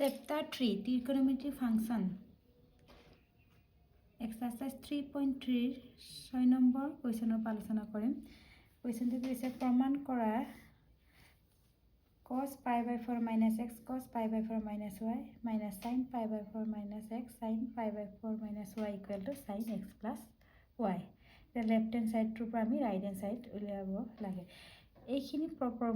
Chapter 3 Trigonometry Function Exercise 3.3 6 number question আলোচনা কৰিম question টো হৈছে প্ৰমাণ কৰা cos pi by 4 minus x cos pi by 4 minus y minus sin pi by 4 minus x sin pi by 4 minus y equal to sin x plus y the left hand side to আমি right hand side উলিয়াব লাগে এইখিনি proper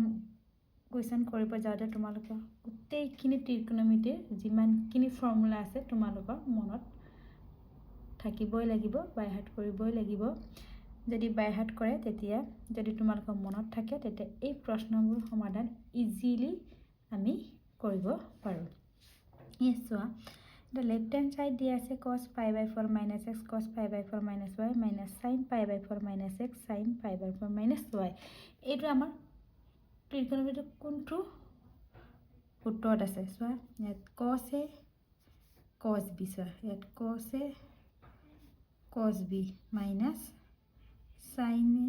question কৰিব যাওঁতে তোমালোকৰ গোটেইখিনি ত্ৰিকোণমিতিৰ যিমানখিনি formula আছে তোমালোকৰ মনত থাকিবই লাগিব বাই হাৰ্ট কৰিবই লাগিব যদি বাই হাৰ্ট কৰে তেতিয়া যদি তোমালোকৰ মনত থাকে তেতিয়া এই প্ৰশ্নবোৰ সমাধান ইজিলি আমি কৰিব পাৰো ইয়েছৱা the left hand side দিয়া আছে cos pi by 4 minus x cos pi by 4 minus y minus sin pi by 4 minus x sin pi by 4 minus y এইটো আমাৰ ত্ৰিকোণমিতি কোনটো উত্তৰত আছে সোৱা ইয়াত cos a cos b সোৱা ইয়াত cos a cos b minus sin a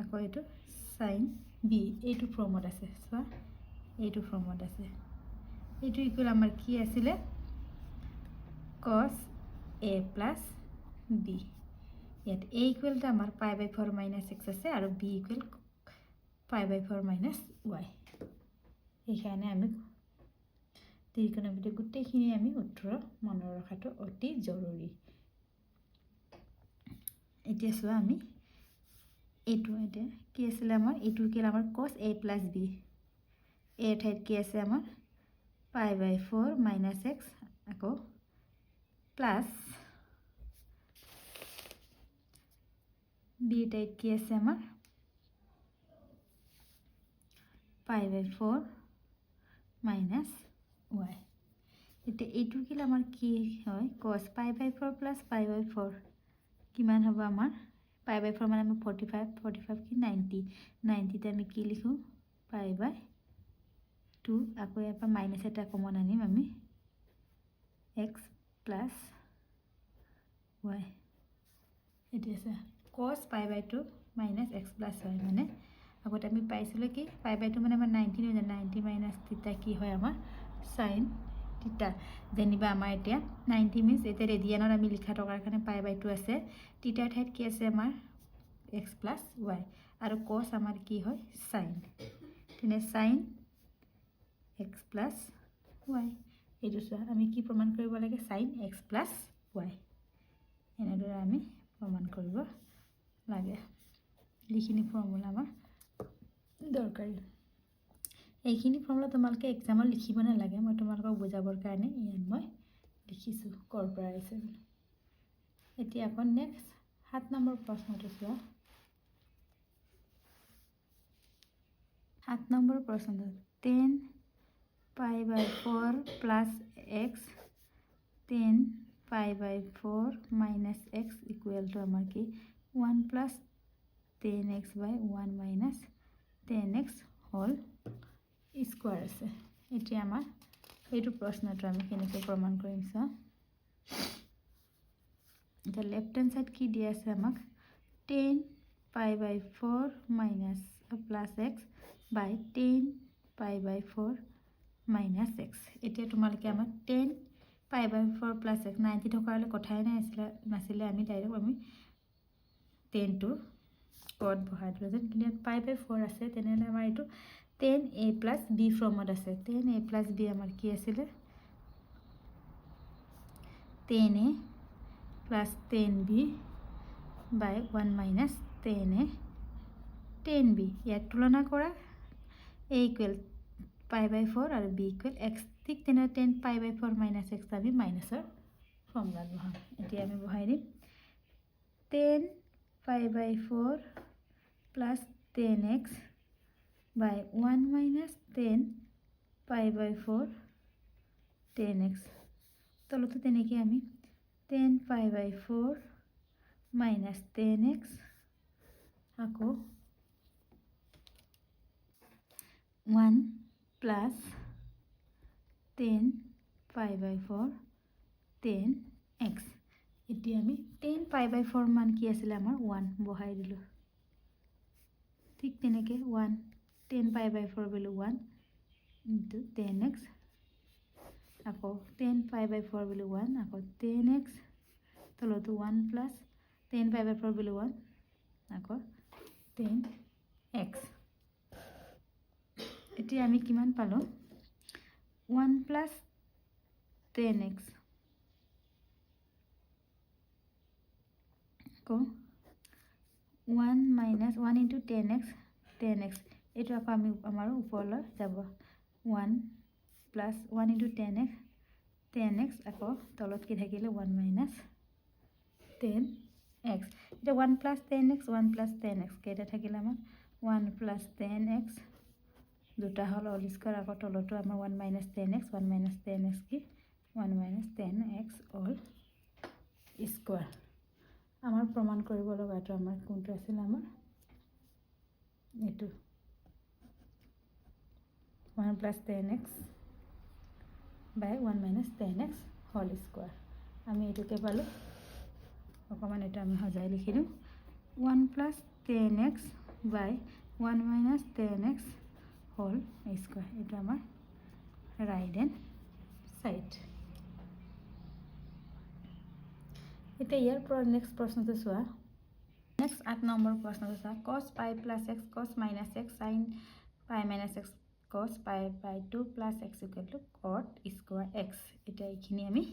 আকৌ এটো sin b এইটো ফৰ্মত আছে সোৱা এইটো ফৰ্মত আছে এইটো ইকুয়াল আমাৰ কি আছিল cos a plus b ইয়াত a ইকুয়াল টো আমাৰ pi by 4 minus x আছে আৰু b equal pi by 4 minus y এখানে আমি ত্ৰিকোণমিতি গোটেইখিনি আমি উত্তৰ মনত ৰাখাটো অতি জৰুৰী এতিয়া সোৱা আমি এটো এটা কি আছিল আমাৰ এটো কি আমাৰ cos a plus b a ঠাইত কি আছে আমাৰ pi by 4 minus x আকৌ plus b ঠাইত কি আছে আমাৰ pi by 4 minus y এতে এটো কি আমাৰ কি হয় cos pi by 4 plus pi by 4 কিমান হ'ব আমাৰ pi by 4 মানে আমি 45 45 কি 90 90 তে আমি কি লিখো pi by 2 আকৌ ইয়াৰ মাইনাস এটা কমন আনিম আমি x plus y এটো আছে cos pi by 2 minus x plus y মানে আগতে আমি পাইছিল কি pi by 2 মানে আমাৰ 90 হৈ যায় 90 minus থিটা কি হয় আমাৰ sin থিটা যেনিবা আমাৰ এতিয়া 90 মিন্স এতে ৰেডিয়ানৰ আমি লিখা টকাৰ কাৰণে pi by 2 আছে থিটা ঠাইত কি আছে আমাৰ x plus y আৰু cos আমাৰ কি হয় sin তেনে sin x plus y এইটো আমি কি প্ৰমাণ কৰিব লাগে sin x plus y এনেদৰে আমি প্ৰমাণ কৰিব লাগে লিখিনি ফৰ্মুলা আমাৰ দৰকাৰী এইখিনি ফৰ্মুলা তোমালকে এক্সামত লিখিব না লাগে মই তোমালকক বুজাবৰ কাৰণে ইয়াত মই লিখিছো কৰ পৰা আহিছে এতিয়া আকৌ নেক্সট 7 নম্বৰ প্ৰশ্নটো চোৱা 7 নম্বৰ প্ৰশ্নটো 10 pi by 4 plus x 10 pi by 4 minus x equal to আমাৰ কি 1 plus 10x by 1 minus 10x whole square আছে এতিয়া আমাৰ এইটো প্ৰশ্নটো আমি কেনেকৈ প্ৰমাণ কৰিম সা the left hand side কি দিয়া আছে আমাক 10 pi by 4 minus plus x by 10 pi by 4 minus x এতিয়া তোমালকে আমাক 10 pi by 4 plus x 90 থকালে কথাই নাই নাছিলে আমি ডাইৰেক্ট আমি 10 টো কড বহাই দিলো যেন কিন্তু pi by 4 আছে তেনেলে আমাৰ এটো 10a plus b ফৰ্মত আছে 10a plus b আমাৰ কি আছিল 10a plus 10b by 1 minus 10a 10b ইয়াত তুলনা কৰা a equal pi by 4 আৰু b equal x ঠিক তেনে 10 pi by 4 minus x আমি মাইনাসৰ ফৰ্মুলা বহাম এতিয়া আমি বহাই দিম 10 pi by 4 plus 10x by 1 minus 10 pi by 4 10x তলতে তেনেকৈ আমি 10 pi by 4 minus 10x আকৌ 1 plus 10 pi by 4 10x এতিয়া আমি 10 pi by 4 মান কি আছিল আমাৰ 1 বহাই দিলো ঠিক তেনেকৈ 1 10 pi by 4 value 1 into 10x আকৌ 10 pi by 4 বুলি 1 আকৌ 10x তলতো 1 প্লাছ 10 pi by 4 বুলি 1 আকৌ 10x এতিয়া আমি কিমান পালো 1 প্লাছ 10x আকৌ 1 minus 1 into 10x এইটো আকৌ আমি আমাৰ ওপৰলৈ যাব 1 plus 1 into 10x আকৌ তলত কি থাকিলে 1 minus 10x এটা 1 plus 10x 1 plus 10x কেইটা থাকিলে আমাৰ 1 plus 10x দুটা হল হোল স্কয়াৰ আকৌ তলতো আমাৰ 1 minus 10x 1 minus 10x কি 1 minus 10x হোল স্কয়ার আমাৰ প্ৰমাণ কৰিব লগাটো আমাৰ কোনটো আছিল আমাৰ এটো 1 plus 10x by 1 minus 10x whole square আমি এটোকে পালো অকমান এটা আমি হজাই লিখি দিম 1 plus 10x by 1 minus 10x whole square এটা আমাৰ right hand side এটা ইয়াৰ নেক্সট প্ৰশ্নটো চোৱা নেক্সট 8 নম্বৰ প্ৰশ্নটো চোৱা cos pi plus x cos minus x sin pi minus x cos pi by 2 plus x equal to cot square x এটা এইখিনি আমি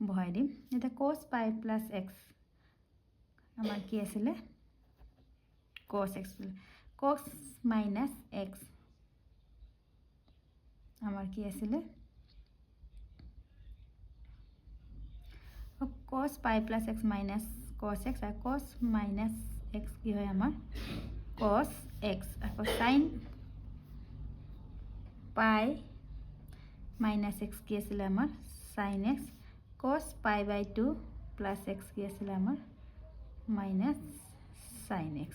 বহাই দিম এটা cos pi plus x আমাৰ কি আছিল cos x cos minus x আমাৰ কি আছিল cos pi plus x minus cos x আর cos minus x কি হয় আমার cos x আকৌ sin pi minus x কি আছিল আমার sin x cos pi by 2 plus x কি আছিল আমার minus sin x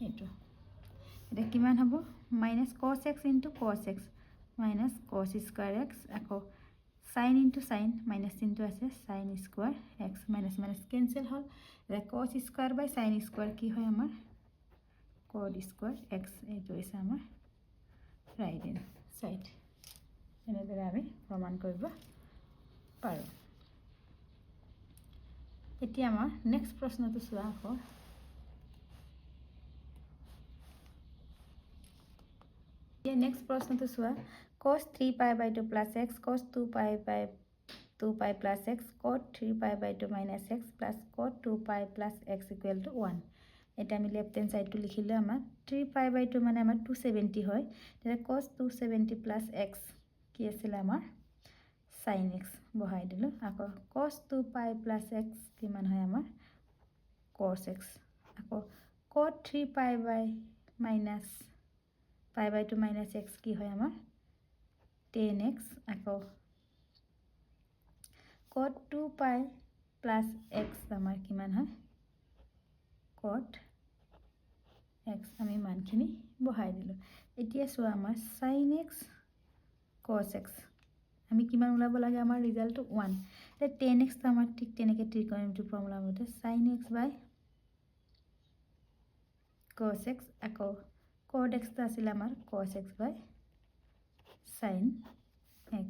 এটো এটা কিমান হ'ব minus cos x into cos x minus cos square x আকৌ sin into sin minus into আছে sin square x minus minus cancel হল এটা cos square by sin square কি হয় আমাৰ cot square x এইটো আছে আমাৰ right hand side এনেদৰে আমি প্ৰমাণ কৰিব পাৰো এতিয়া আমাৰ নেক্সট প্ৰশ্নটো চোৱা আকৌ ये नेक्स्ट प्रश्न तो सुआ cos 3 pi by 2 plus x cos 2 pi by 2 pi plus x cot 3 pi by 2 minus x plus cot 2 pi plus x equal to 1 এটা আমি লেফট হ্যান্ড সাইড টু লিখিলে আমাৰ 3 pi by 2 মানে আমাৰ 270 হয় তেনে cos 270 plus x কি আছিল আমাৰ sin x বহাই দিলো আকৌ cos 2 pi plus x কিমান হয় আমাৰ cos x আকৌ cot 3 pi by minus pi by 2 minus x কি হয় আমাৰ 10x আকৌ cot 2 pi plus x আমাৰ কিমান হয় cot x আমি মানখিনি বহাই দিলো এতিয়া চোৱা আমাৰ sin x cos x আমি কিমান উলাব লাগে আমাৰ ৰিজাল্টটো 1 তে 10x তো আমাৰ ঠিক তেনেকে ত্ৰিকোণমিতিৰ ফৰ্মুলা মতে sin x by cos x আকৌ cot x তো আছিল আমাৰ cos x by sin x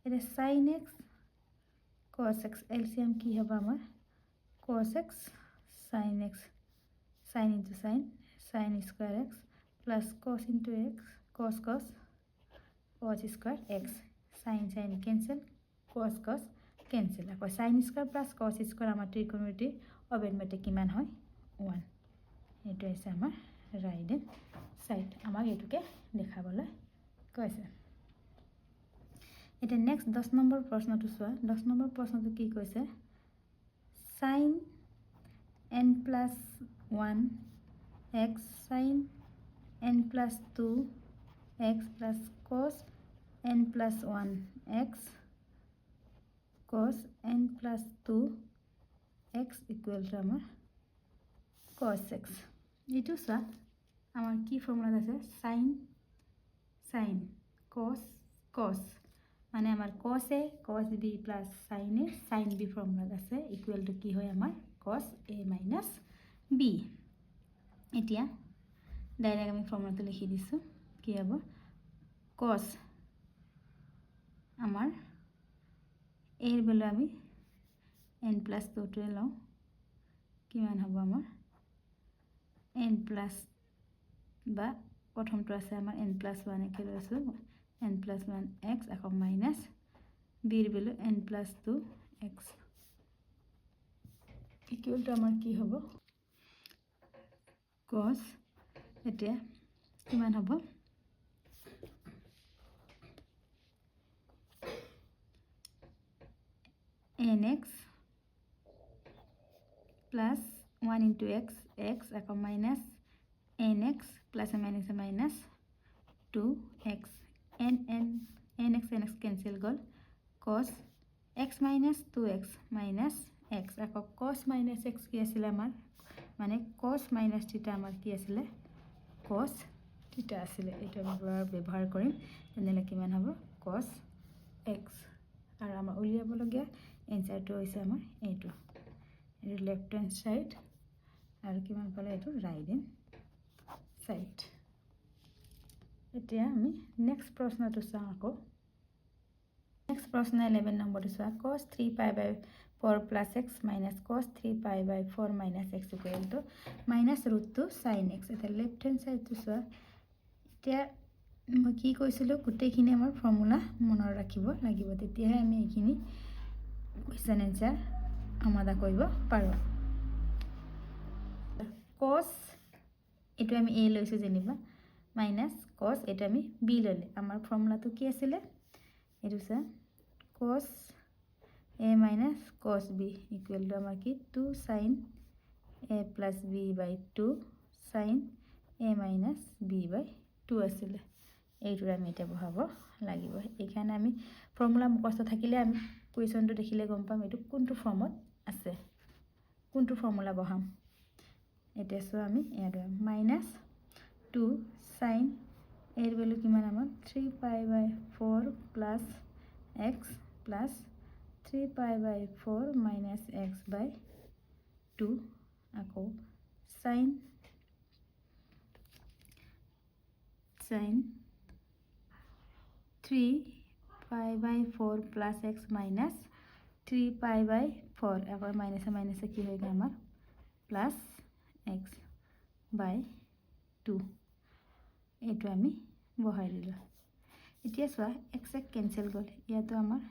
এটা sin x cos x LCM কি হবে আমার cos x sin x sin into sin sin square x plus cos into x cos cos square x sin sin cancel cos cos cancel আকৌ sin square plus cos square আমাৰ ত্ৰিকোণমিতি অবেদমেটে কিমান হয় 1 এটো আছে আমাৰ right hand side আমাক এটোকে দেখাবলৈ কৈছে এটা নেক্সট 10 নম্বৰ প্ৰশ্নটো চোৱা 10 নম্বৰ প্ৰশ্নটো কি কৈছে sin n plus 1 x sin n plus 2 x plus cos n plus 1 x cos n plus 2 x equal to আমাৰ cos x এইটো চোৱা আমাৰ কি ফৰ্মুলা আছে sin sin cos cos মানে আমাৰ cos a cos b plus sin a sin b formula আছে equal to কি হয় আমাৰ cos a minus b এতিয়া ডাইৰেক্ট আমি ফৰ্মুলাটো লিখি দিছো কি হ'ব cos আমাৰ এৰ ভ্যালু আমি n plus 2 টোৱে লওঁ কিমান হ'ব আমাৰ n plus বা প্ৰথমটো আছে আমাৰ n plus 1 একে লৈছো n plus 1 x আকৌ মাইনাস b ৰ value n plus 2 x equal to আমাৰ কি হ'ব cos এতিয়া কিমান হ'ব nx plus 1 into x x আকৌ minus nx plus a minus 2x nx cancel goal cos x minus 2x minus x আকৌ cos minus x কি আছিল আমাৰ মানে cos minus theta আমাৰ কি আছিল cos theta আছিল এটা আমৰা ব্যৱহাৰ কৰিম তেনেলে কিমান হ'ব cos x আৰু আমাৰ উলিয়াব লগিয়া এনসাৰটো হৈছে আমাৰ এইটো এই লেফট হ্যান্ড সাইড আৰু কিমান পালে এইটো ৰাইট হ্যান্ড সাইড এতিয়া আমি নেক্সট প্ৰশ্নটো চাওঁ আকৌ নেক্সট প্ৰশ্ন 11 নম্বৰটো চোৱা cos 3 pi by 4 plus x minus cos 3 pi by 4 minus x equal to minus root 2 sin x এটা লেফট হ্যান্ড সাইডটো চোৱা এতিয়া মই কি কৈছিলো গুটেখিনি আমাৰ ফৰ্মুলা মনৰ ৰাখিব লাগিব তেতিয়াহে আমি এইখিনি কোৱেশ্চন আনসাৰ সমাধান কৰিব পাৰো cos এটো আমি a লৈছো যেনিবা minus cos এটা আমি b ললে আমাৰ ফৰ্মুলাটো কি আছিল এটো সা cos a minus cos b equal to আমাৰ কি 2 sin a plus b by 2 sin a minus b by 2 আছিল এইটো আমি এটা বহাব লাগিব এখানে আমি ফৰ্মুলা মুখস্থ থাকিলে আমি কোৱেশ্চনটো দেখিলে গম পাম এটো কোনটো ফৰ্মত আছে কোনটো ফৰ্মুলা বহাম এটা সো আমি এটো minus 2 sin এৰ ভ্যালু কিমান আমাৰ 3 pi by 4 plus x plus 3 pi by 4 minus x by 2 আকৌ sin 3 pi by 4 plus x minus 3 pi by 4 আকৌ minus কি হৈ গ'ল আমাৰ plus x by 2 এটো আমি বহাই দিলো এতিয়া চোৱা x ক্যান্সেল গল ইয়াতো আমাৰ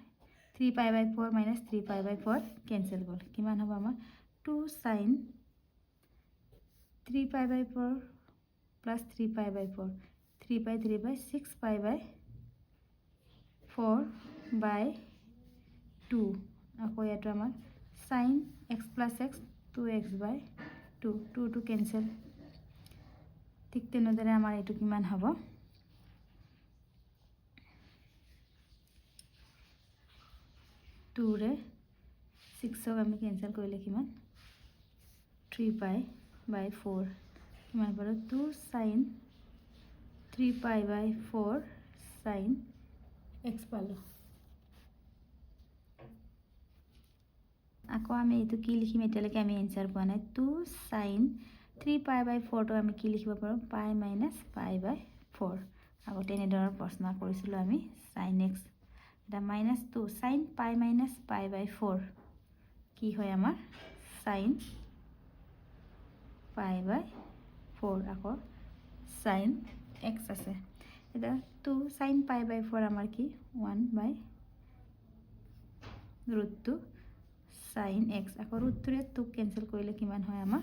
3 pi by 4 minus 3 pi by 4 cancel গল কিমান হ'ব আমাৰ 2 sin 3 pi by 4 plus 3 pi by 4 3 by 3 by 6 pi by 4 by 2 আকৌ ইয়াতো আমাৰ sin x plus x 2x by 2 2 to cancel ঠিক তেনেদৰে আমাৰ এটো কিমান হ'ব 2 ৰে 6 ক আমি ক্যান্সেল কৰিলে কিমান 3 pi by 4 কিমান পালো 2 sin 3 pi by 4 sin x পালো আকৌ আমি এটো কি লিখিম এতিয়ালৈকে আমি আনসাৰ পোৱা নাই 2 sin 3 pi by 4 তো আমি কি লিখিব পাৰো pi minus pi by 4 আকৌ তেনেদৰে প্ৰশ্ন কৰিছিলো আমি sin x এটা minus 2 sin pi minus pi by 4 কি হয় আমাৰ sin pi by 4 আকৌ sin x আছে এটা 2 sin pi by 4 আমাৰ কি 1 by root 2 sin x আকৌ root 3 ৰে 2 ক্যান্সেল কৰিলে কিমান হয় আমাৰ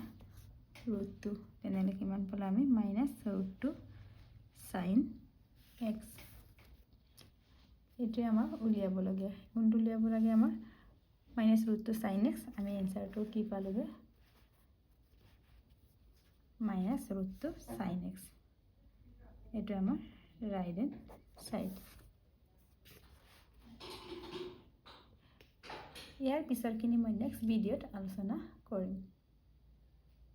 root 2 তেনেলে কিমান পালে আমি minus root 2 sin x এটো আমাৰ উলিয়াব লাগে কোনটো উলিয়াব লাগে আমাৰ minus root 2 sin x আমি আনসাৰটো কি পালোগে minus root 2 sin x এটো আমাৰ ৰাইট হ্যান্ড সাইড ইয়াৰ পিছৰখিনি মই নেক্সট ভিডিঅ'ত আলোচনা কৰিম